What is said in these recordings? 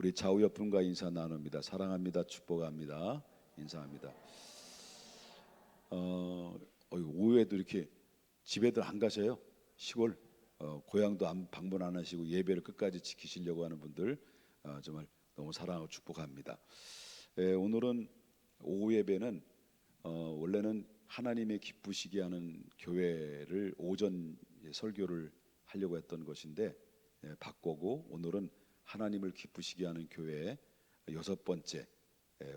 우리 좌우 옆분과 인사 나눕니다. 사랑합니다. 축복합니다. 인사합니다. 오후에도 이렇게 집에들 안 가세요? 시골 고향도 방문 안 하시고 예배를 끝까지 지키시려고 하는 분들 정말 너무 사랑하고 축복합니다. 오늘은 오후 예배는 원래는 하나님의 기쁘시게 하는 교회를 오전 설교를 하려고 했던 것인데 바꾸고 오늘은 하나님을 기쁘시게 하는 교회 여섯 번째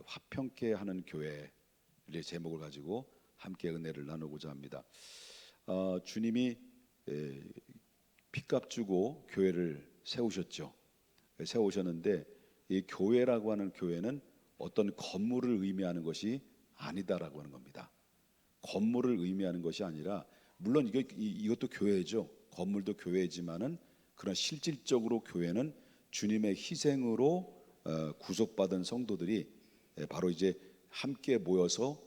화평케 하는 교회의 제목을 가지고 함께 은혜를 나누고자 합니다. 주님이 핏값 주고 교회를 세우셨죠. 세우셨는데 이 교회라고 하는 교회는 어떤 건물을 의미하는 것이 아니다라고 하는 겁니다. 건물을 의미하는 것이 아니라 물론 이것도 교회죠. 건물도 교회지만은 그런 실질적으로 교회는 주님의 희생으로 구속받은 성도들이 바로 이제 함께 모여서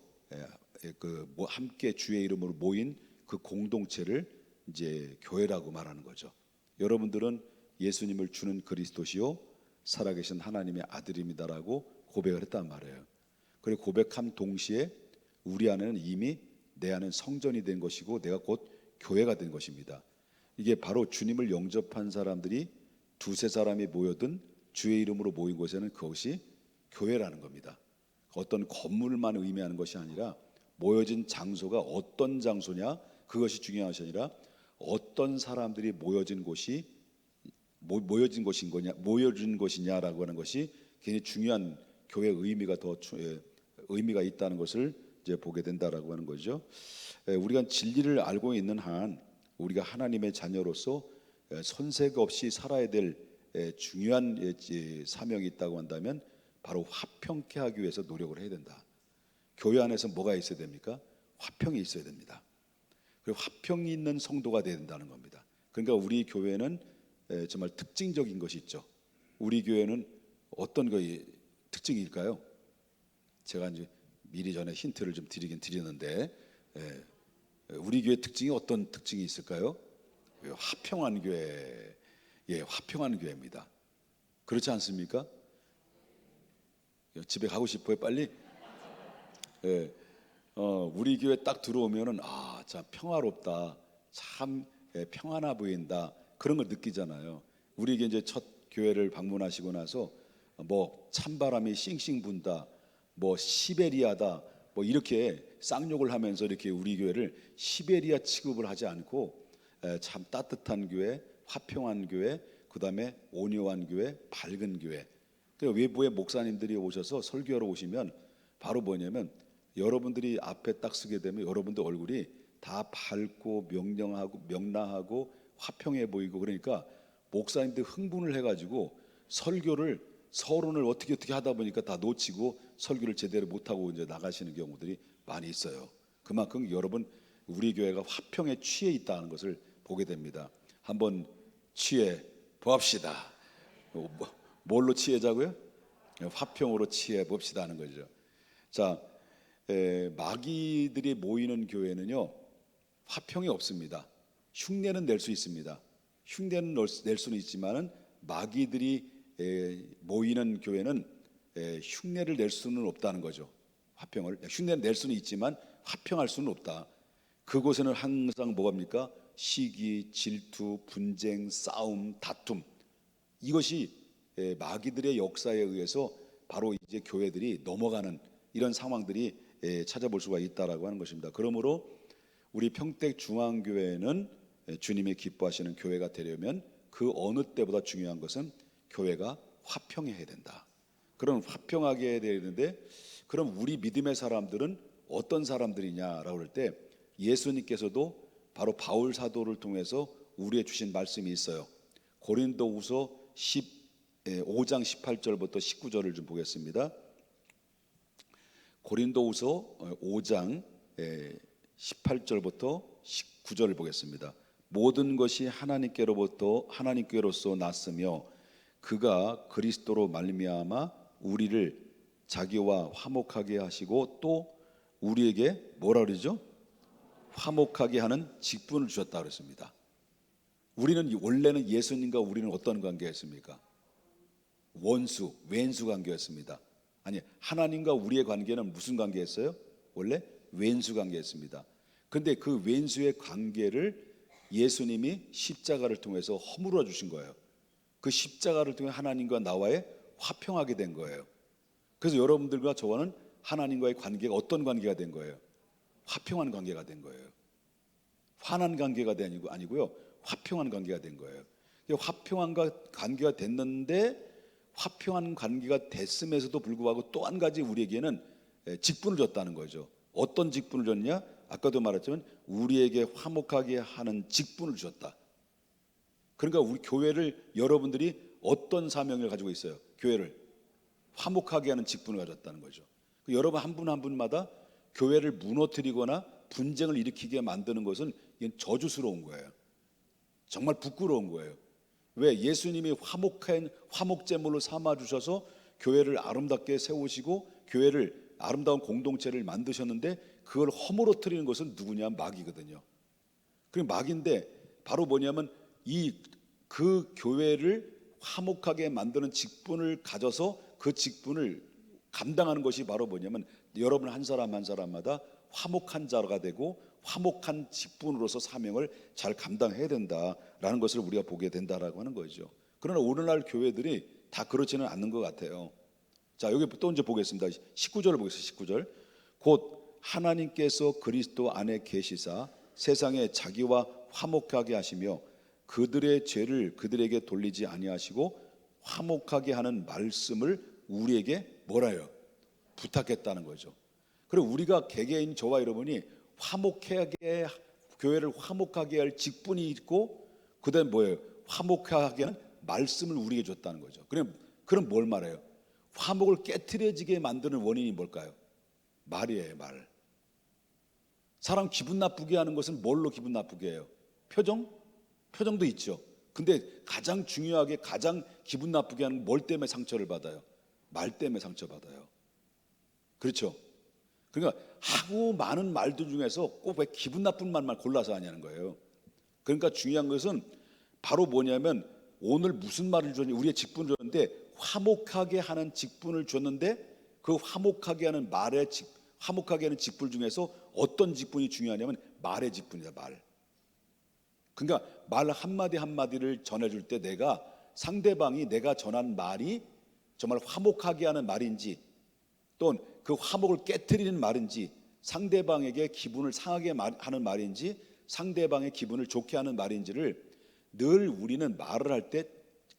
함께 주의 이름으로 모인 그 공동체를 이제 교회라고 말하는 거죠. 여러분들은 예수님을 주는 그리스도시요 살아계신 하나님의 아들입니다라고 고백을 했단 말이에요. 그리고 고백한 동시에 우리 안에는 이미 내 안은 성전이 된 것이고 내가 곧 교회가 된 것입니다. 이게 바로 주님을 영접한 사람들이 두세 사람이 모여든 주의 이름으로 모인 곳에는 그것이 교회라는 겁니다. 어떤 건물만 의미하는 것이 아니라 모여진 장소가 어떤 장소냐 그것이 중요한 것이 아니라 어떤 사람들이 모여진 것이냐라고 하는 것이 굉장히 중요한 교회의 의미가 있다는 것을 이제 보게 된다라고 하는 거죠. 우리가 진리를 알고 있는 한 우리가 하나님의 자녀로서 손색 없이 살아야 될 중요한 사명이 있다고 한다면 바로 화평케 하기 위해서 노력을 해야 된다. 교회 안에서 뭐가 있어야 됩니까? 화평이 있어야 됩니다. 그리고 화평이 있는 성도가 돼야 된다는 겁니다. 그러니까 우리 교회는 정말 특징적인 것이 있죠. 우리 교회는 어떤 것이 특징일까요? 제가 이제 미리 전에 힌트를 좀 드리긴 드리는데 우리 교회 특징이 어떤 특징이 있을까요? 화평한 교회, 화평한 교회입니다. 그렇지 않습니까? 집에 가고 싶어요, 빨리? 우리 교회 딱 들어오면은 참 평화롭다, 참 평안해 보인다 그런 걸 느끼잖아요. 우리 이제 첫 교회를 방문하시고 나서 뭐 찬바람이 싱싱 분다, 뭐 시베리아다, 뭐 이렇게 쌍욕을 하면서 이렇게 우리 교회를 시베리아 취급을 하지 않고 참 따뜻한 교회, 화평한 교회, 그 다음에 온유한 교회, 밝은 교회. 외부의 목사님들이 오셔서 설교하러 오시면 바로 뭐냐면 여러분들이 앞에 딱 서게 되면 여러분들 얼굴이 다 밝고 명랑하고 화평해 보이고 그러니까 목사님들 흥분을 해가지고 설교를 서론을 어떻게 하다 보니까 다 놓치고 설교를 제대로 못하고 이제 나가시는 경우들이 많이 있어요. 그만큼 여러분 우리 교회가 화평에 취해 있다는 것을 보게 됩니다. 한번 취해 봅시다. 뭘로 취해자고요? 화평으로 취해 봅시다 하는 거죠. 자, 마귀들이 모이는 교회는요 화평이 없습니다. 흉내는 낼 수 있습니다. 흉내는 낼 수는 있지만은 마귀들이 모이는 교회는 흉내를 낼 수는 없다는 거죠. 흉내를 낼 수는 있지만 화평할 수는 없다. 그곳에는 항상 뭐갑니까? 시기, 질투, 분쟁, 싸움, 다툼, 이것이 마귀들의 역사에 의해서 바로 이제 교회들이 넘어가는 이런 상황들이 찾아볼 수가 있다라고 하는 것입니다. 그러므로 우리 평택 중앙교회는 주님이 기뻐하시는 교회가 되려면 그 어느 때보다 중요한 것은 교회가 화평해야 된다. 그럼 화평하게 해야 되는데 그럼 우리 믿음의 사람들은 어떤 사람들이냐라고 할 때 예수님께서도 바로 바울 사도를 통해서 우리에 주신 말씀이 있어요. 고린도후서 5장 18절부터 19절을 좀 보겠습니다. 고린도후서 5장 18절부터 19절을 보겠습니다. 모든 것이 하나님께로서 났으며 그가 그리스도로 말미암아 우리를 자기와 화목하게 하시고 또 우리에게 뭐라 그러죠? 화목하게 하는 직분을 주셨다 그랬습니다. 우리는 원래는 예수님과 우리는 어떤 관계였습니까? 원수, 왼수 관계였습니다. 아니, 하나님과 우리의 관계는 무슨 관계였어요? 원래 왼수 관계였습니다. 근데 그 왼수의 관계를 예수님이 십자가를 통해서 허물어 주신 거예요. 그 십자가를 통해 하나님과 나와의 화평하게 된 거예요. 그래서 여러분들과 저와는 하나님과의 관계가 어떤 관계가 된 거예요? 화평한 관계가 된 거예요. 화난 관계가 아니고요, 화평한 관계가 된 거예요. 화평한 관계가 됐는데, 화평한 관계가 됐음에서도 불구하고 또 한 가지 우리에게는 직분을 줬다는 거죠. 어떤 직분을 줬냐? 아까도 말했지만 우리에게 화목하게 하는 직분을 주셨다. 그러니까 우리 교회를, 여러분들이 어떤 사명을 가지고 있어요? 교회를 화목하게 하는 직분을 가졌다는 거죠. 여러분 한 분 한 분마다 교회를 무너뜨리거나 분쟁을 일으키게 만드는 것은 이건 저주스러운 거예요. 정말 부끄러운 거예요. 왜? 예수님이 화목제물로 삼아 주셔서 교회를 아름답게 세우시고 교회를 아름다운 공동체를 만드셨는데, 그걸 허물어뜨리는 것은 누구냐? 마귀거든요. 그 마귀인데, 바로 뭐냐면 그 교회를 화목하게 만드는 직분을 가져서 그 직분을 감당하는 것이 바로 뭐냐면, 여러분 한 사람 한 사람마다 화목한 자가 되고 화목한 직분으로서 사명을 잘 감당해야 된다라는 것을 우리가 보게 된다라고 하는 거죠. 그러나 오늘날 교회들이 다 그렇지는 않는 것 같아요. 자, 여기 또 이제 보겠습니다. 19절을 보겠습니다. 19절. 곧 하나님께서 그리스도 안에 계시사 세상에 자기와 화목하게 하시며 그들의 죄를 그들에게 돌리지 아니하시고 화목하게 하는 말씀을 우리에게 뭐라요? 부탁했다는 거죠. 그리고 우리가 개개인, 저와 여러분이 화목하게, 교회를 화목하게 할 직분이 있고, 그다음에 뭐예요? 화목하게 하는 말씀을 우리에게 줬다는 거죠. 그럼 뭘 말해요? 화목을 깨트려지게 만드는 원인이 뭘까요? 말이에요, 말. 사람 기분 나쁘게 하는 것은 뭘로 기분 나쁘게 해요? 표정도 있죠. 근데 가장 중요하게, 가장 기분 나쁘게 하는 건 뭘 때문에 상처를 받아요? 말 때문에 상처받아요. 그렇죠? 그러니까 하고 많은 말들 중에서 꼭 왜 기분 나쁜 말만 골라서 하냐는 거예요. 그러니까 중요한 것은 바로 뭐냐면, 오늘 무슨 말을 줬냐? 우리의 직분을 줬는데, 화목하게 하는 직분을 줬는데, 그 화목하게 하는 화목하게 하는 직분 중에서 어떤 직분이 중요하냐면 말의 직분이다. 말. 그러니까 말 한마디 한마디를 전해줄 때 상대방이 내가 전한 말이 정말 화목하게 하는 말인지, 또는 그 화목을 깨트리는 말인지, 상대방에게 기분을 상하게 하는 말인지, 상대방의 기분을 좋게 하는 말인지를 늘 우리는 말을 할 때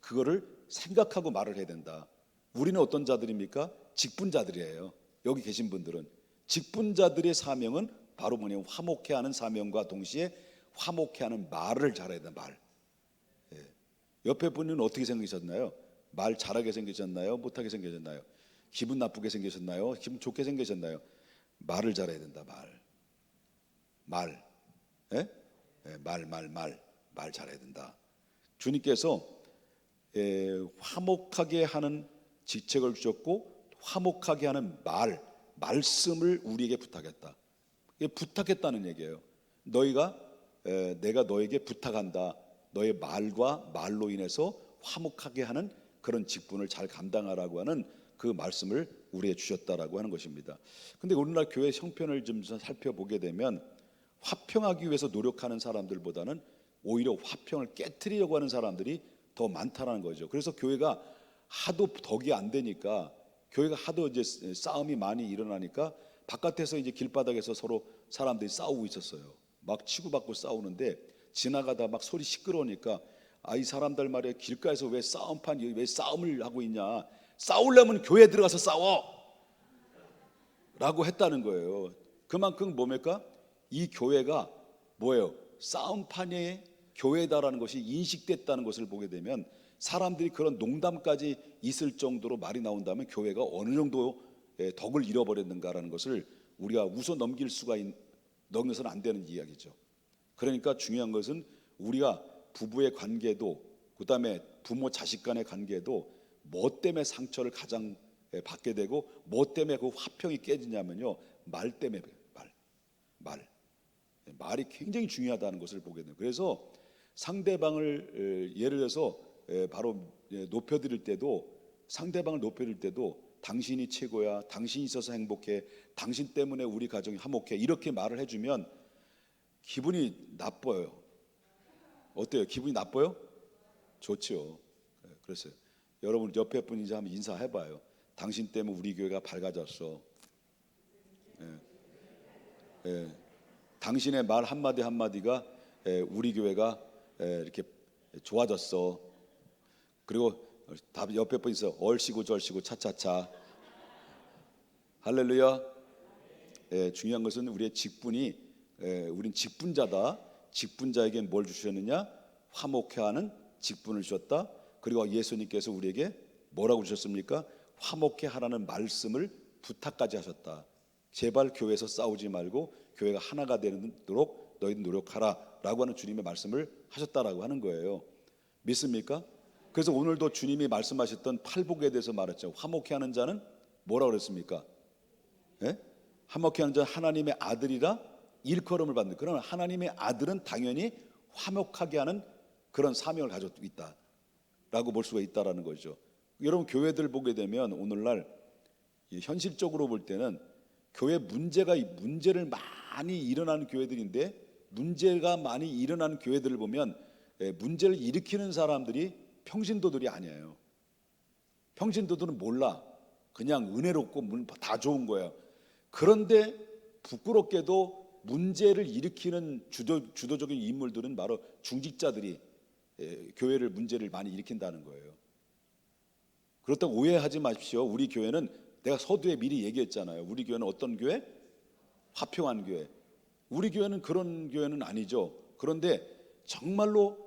그거를 생각하고 말을 해야 된다. 우리는 어떤 자들입니까? 직분자들이에요. 여기 계신 분들은 직분자들의 사명은 바로 뭐냐면 화목해 하는 사명과 동시에 화목해 하는 말을 잘해야 된다. 말. 옆에 분은 어떻게 생기셨나요? 말 잘하게 생기셨나요? 못하게 생기셨나요? 기분 나쁘게 생기셨나요? 기분 좋게 생기셨나요? 말을 잘해야 된다. 말. 말 잘해야 된다. 주님께서 화목하게 하는 직책을 주셨고, 화목하게 하는 말씀을 우리에게 부탁했다. 이게 부탁했다는 얘기예요. 내가 너에게 부탁한다. 너의 말로 인해서 화목하게 하는 그런 직분을 잘 감당하라고 하는 그 말씀을 우리에게 주셨다라고 하는 것입니다. 근데 오늘날 교회 형편을 좀 살펴보게 되면, 화평하기 위해서 노력하는 사람들보다는 오히려 화평을 깨트리려고 하는 사람들이 더 많다라는 거죠. 그래서 교회가 하도 덕이 안 되니까, 교회가 하도 이제 싸움이 많이 일어나니까 바깥에서 이제 길바닥에서 서로 사람들이 싸우고 있었어요. 막 치고받고 싸우는데, 지나가다 막 소리 시끄러우니까, 이 사람들 말이야, 길가에서 왜 싸움을 하고 있냐? 싸우려면 교회 들어가서 싸워! 라고 했다는 거예요. 그만큼 뭡니까? 이 교회가 뭐예요? 싸움판의 교회다라는 것이 인식됐다는 것을 보게 되면, 사람들이 그런 농담까지 있을 정도로 말이 나온다면 교회가 어느 정도 덕을 잃어버렸는가라는 것을 우리가 웃어 넘겨서는 안 되는 이야기죠. 그러니까 중요한 것은 우리가 부부의 관계도, 그다음에 부모 자식 간의 관계도 뭐 때문에 상처를 가장 받게 되고 뭐 때문에 그 화평이 깨지냐면요, 말 때문에. 말이 굉장히 중요하다는 것을 보게 돼요. 그래서 상대방을 예를 들어서 바로 높여드릴 때도 상대방을 높여줄 때도 당신이 최고야, 당신이 있어서 행복해, 당신 때문에 우리 가정이 화목해, 이렇게 말을 해주면 기분이 나빠요. 어때요? 기분이 나빠요? 좋죠. 그랬어요. 여러분 옆에 분 이제 한번 인사해봐요. 당신 때문에 우리 교회가 밝아졌어. 예. 당신의 말 한마디 한마디가 우리 교회가 이렇게 좋아졌어. 그리고 다 옆에 분 있어. 얼씨구 절씨구 차차차. 할렐루야. 중요한 것은 우리의 직분이, 우린 직분자다. 직분자에게 뭘 주셨느냐? 화목해하는 직분을 주셨다. 그리고 예수님께서 우리에게 뭐라고 주셨습니까? 화목해하라는 말씀을 부탁까지 하셨다. 제발 교회에서 싸우지 말고 교회가 하나가 되도록 너희들 노력하라 라고 하는 주님의 말씀을 하셨다라고 하는 거예요. 믿습니까? 그래서 오늘도 주님이 말씀하셨던 팔복에 대해서 말했죠. 화목해하는 자는 뭐라고 그랬습니까? 화목해하는 자는 하나님의 아들이라 일컬음을 받는. 그러나 하나님의 아들은 당연히 화목하게 하는 그런 사명을 가지고 있다라고 볼 수가 있다라는 거죠. 여러분 교회들 보게 되면 오늘날 현실적으로 볼 때는 교회 문제를 많이 일어나는 교회들인데, 문제가 많이 일어나는 교회들을 보면 문제를 일으키는 사람들이 평신도들이 아니에요. 평신도들은 몰라. 그냥 은혜롭고 다 좋은 거예요. 그런데 부끄럽게도 문제를 일으키는 주도적인 인물들은 바로 중직자들이 교회를 문제를 많이 일으킨다는 거예요. 그렇다고 오해하지 마십시오. 우리 교회는, 내가 서두에 미리 얘기했잖아요. 우리 교회는 어떤 교회? 화평한 교회. 우리 교회는 그런 교회는 아니죠. 그런데 정말로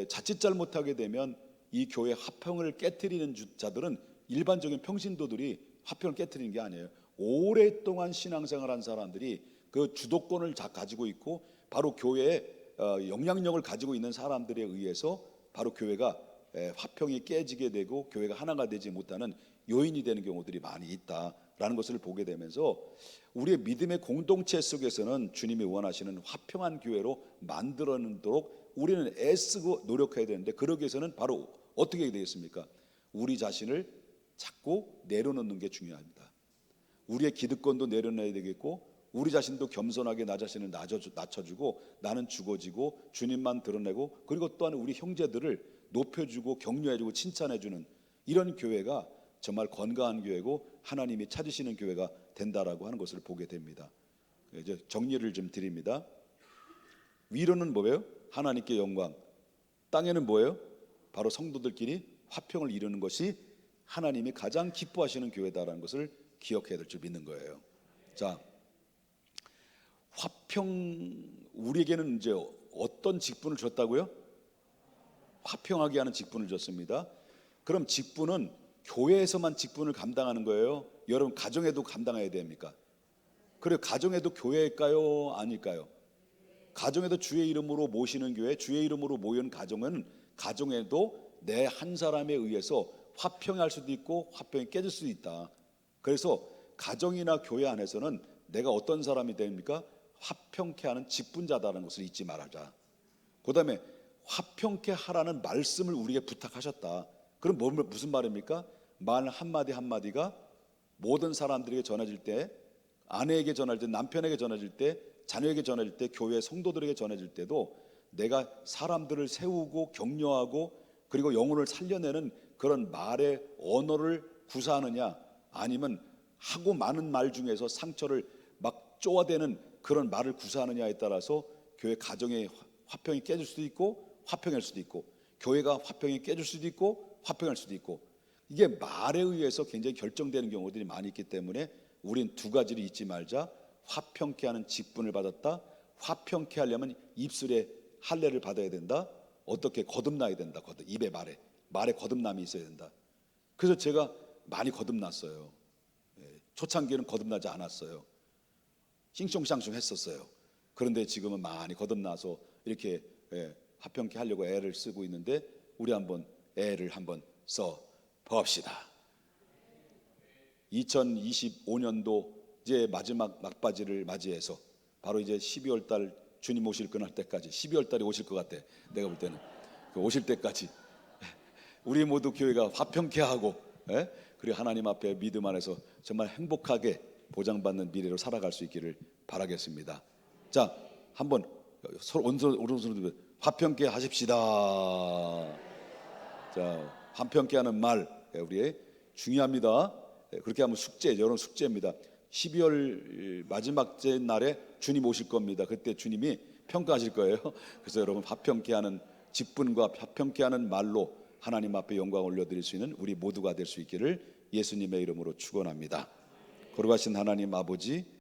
자칫 잘못하게 되면 이 교회 화평을 깨트리는 자들은 일반적인 평신도들이 화평을 깨트리는 게 아니에요. 오랫동안 신앙생활한 사람들이 그 주도권을 가지고 있고 바로 교회에 영향력을 가지고 있는 사람들에 의해서 바로 교회가 화평이 깨지게 되고 교회가 하나가 되지 못하는 요인이 되는 경우들이 많이 있다라는 것을 보게 되면서 우리의 믿음의 공동체 속에서는 주님이 원하시는 화평한 교회로 만들어내도록 우리는 애쓰고 노력해야 되는데, 그러기 위해서는 바로 어떻게 해야 되겠습니까? 우리 자신을 자꾸 내려놓는 게 중요합니다. 우리의 기득권도 내려놔야 되겠고, 우리 자신도 겸손하게 나 자신을 낮춰주고 나는 죽어지고 주님만 드러내고, 그리고 또한 우리 형제들을 높여주고 격려해주고 칭찬해주는 이런 교회가 정말 건강한 교회고 하나님이 찾으시는 교회가 된다라고 하는 것을 보게 됩니다. 이제 정리를 좀 드립니다. 위로는 뭐예요? 하나님께 영광. 땅에는 뭐예요? 바로 성도들끼리 화평을 이루는 것이 하나님이 가장 기뻐하시는 교회다라는 것을 기억해야 될 줄 믿는 거예요. 자, 화평, 우리에게는 이제 어떤 직분을 줬다고요? 화평하게 하는 직분을 줬습니다. 그럼 직분은 교회에서만 직분을 감당하는 거예요? 여러분 가정에도 감당해야 됩니까? 그래, 가정에도 교회일까요? 아닐까요? 가정에도 주의 이름으로 모시는 교회, 주의 이름으로 모이는 가정은 가정에도 내 한 사람에 의해서 화평할 수도 있고 화평이 깨질 수도 있다. 그래서 가정이나 교회 안에서는 내가 어떤 사람이 됩니까? 화평케 하는 직분자다라는 것을 잊지 말아자. 그 다음에 화평케 하라는 말씀을 우리에게 부탁하셨다. 그럼 무슨 말입니까? 말 한마디 한마디가 모든 사람들에게 전해질 때, 아내에게 전해질 때, 남편에게 전해질 때, 자녀에게 전해질 때, 교회 성도들에게 전해질 때도 내가 사람들을 세우고 격려하고 그리고 영혼을 살려내는 그런 말의 언어를 구사하느냐, 아니면 하고 많은 말 중에서 상처를 막 쪼아대는 그런 말을 구사하느냐에 따라서 교회 가정의 화평이 깨질 수도 있고 화평할 수도 있고, 교회가 화평이 깨질 수도 있고 화평할 수도 있고, 이게 말에 의해서 굉장히 결정되는 경우들이 많이 있기 때문에 우린 두 가지를 잊지 말자. 화평케 하는 직분을 받았다. 화평케 하려면 입술에 할례를 받아야 된다. 어떻게? 거듭나야 된다. 입에 말에 거듭남이 있어야 된다. 그래서 제가 많이 거듭났어요. 초창기에는 거듭나지 않았어요. 싱숑샹숑 했었어요. 그런데 지금은 많이 거듭나서 이렇게 화평케 하려고 애를 쓰고 있는데, 우리 한번 애를 한번 써 봅시다. 2025년도 이제 마지막 막바지를 맞이해서 바로 이제 12월 달 주님 오실 그날 때까지, 12월 달에 오실 것 같아. 내가 볼 때는 오실 때까지 우리 모두 교회가 화평케 하고 예? 그리고 하나님 앞에 믿음 안에서 정말 행복하게 보장받는 미래로 살아갈 수 있기를 바라겠습니다. 자, 한번 서로 오른손으로 화평케 하십시다. 자, 화평케 하는 말 우리 중요합니다. 그렇게 하면 숙제, 여러분 숙제입니다. 12월 마지막 째 날에 주님 오실 겁니다. 그때 주님이 평가하실 거예요. 그래서 여러분 화평케 하는 직분과 화평케 하는 말로 하나님 앞에 영광 올려드릴 수 있는 우리 모두가 될 수 있기를 예수님의 이름으로 축원합니다. 거룩하신 하나님 아버지,